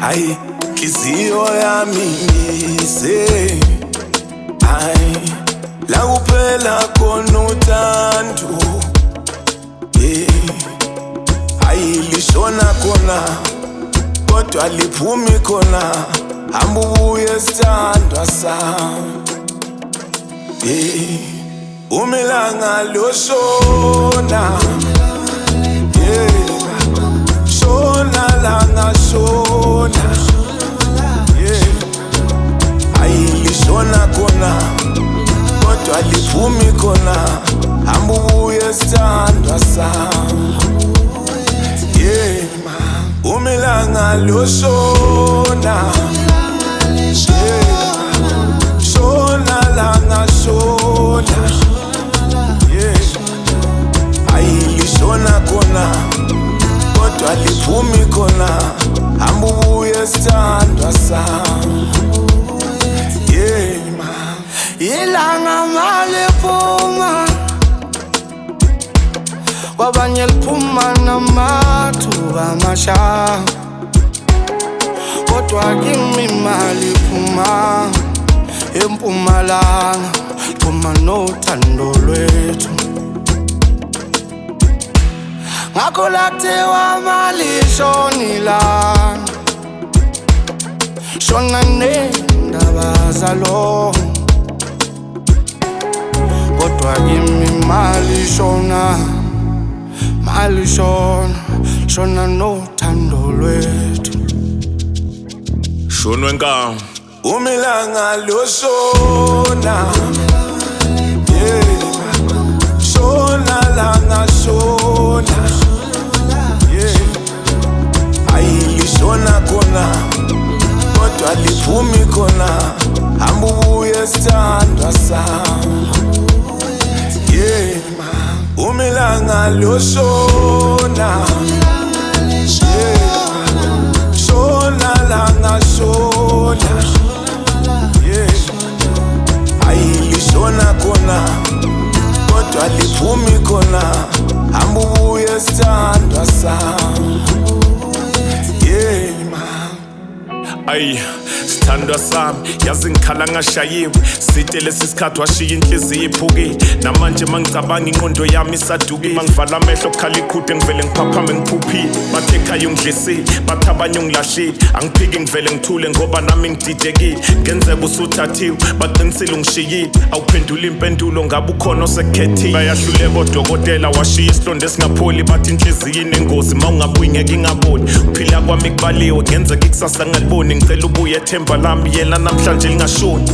Ay, kizio ya mingise. Ay, la kuphela khona uthando. Ay, lishona khona kodwa liphumi khona. Hamba ubuye sithandwa sami. Umilanga loshona. Shona langa shona. Ayilishona khona kodwa liphumi khona. Hamba ubuye sithandwa sami. Umilanga loshona. Shona langa shona. Ayilishona khona kodwa liphumi khona. Hamba ubuye sithandwa sami. Ilanga maliphuma kwabanye liphuma namathuba amasha, kodwa kimi maliphuma eMpumalanga, liphuma nothando lwethu. Ngakho lathiwa malishona ilanga, shona nendaba zalo, kodwa kimi malishona, shona nothando lwethu. Shonwe nkama Umilanga loshona. Shona langa shona. Ayilishona khona kodwa liphumi khona. Hamba ubuye sithandwa sami. Umilanga loshona. Shona langa shona. Ayilishona khona kodwa liphumi khona. Hamba ubuye sithandwa sami. Ay, sithandwa sami, yazi ngikhala ngashayiwe. Site lesi sikhathi washiya inhliziyo iphukile. Namanje mangicabanga ingqondo yami isadukile. Mangivala amehlo kukhala ikhute ngivele ngiphaphame ngiphuphile. Bathe ekhaya ungidlisile, bathi abanye ungilahlile. Angiphiki ngivele ngithule ngoba nami ngididekile. Ngenzeka usuthathiwe, baqinisile ungishiyile. Awuphendula impendulo ngabe ukhona osekukhethile. Bayahluleka odokotela washiya isilonda esingapholi. Bathi inhliziyo inengozi mawungabuyi ngeke ingaboni. Ukuphila kwami kubaliwe, ngenzeka ikusasa ngaliboni. Ngicela ubuye ethemba lami yena namhlanje lingashoni.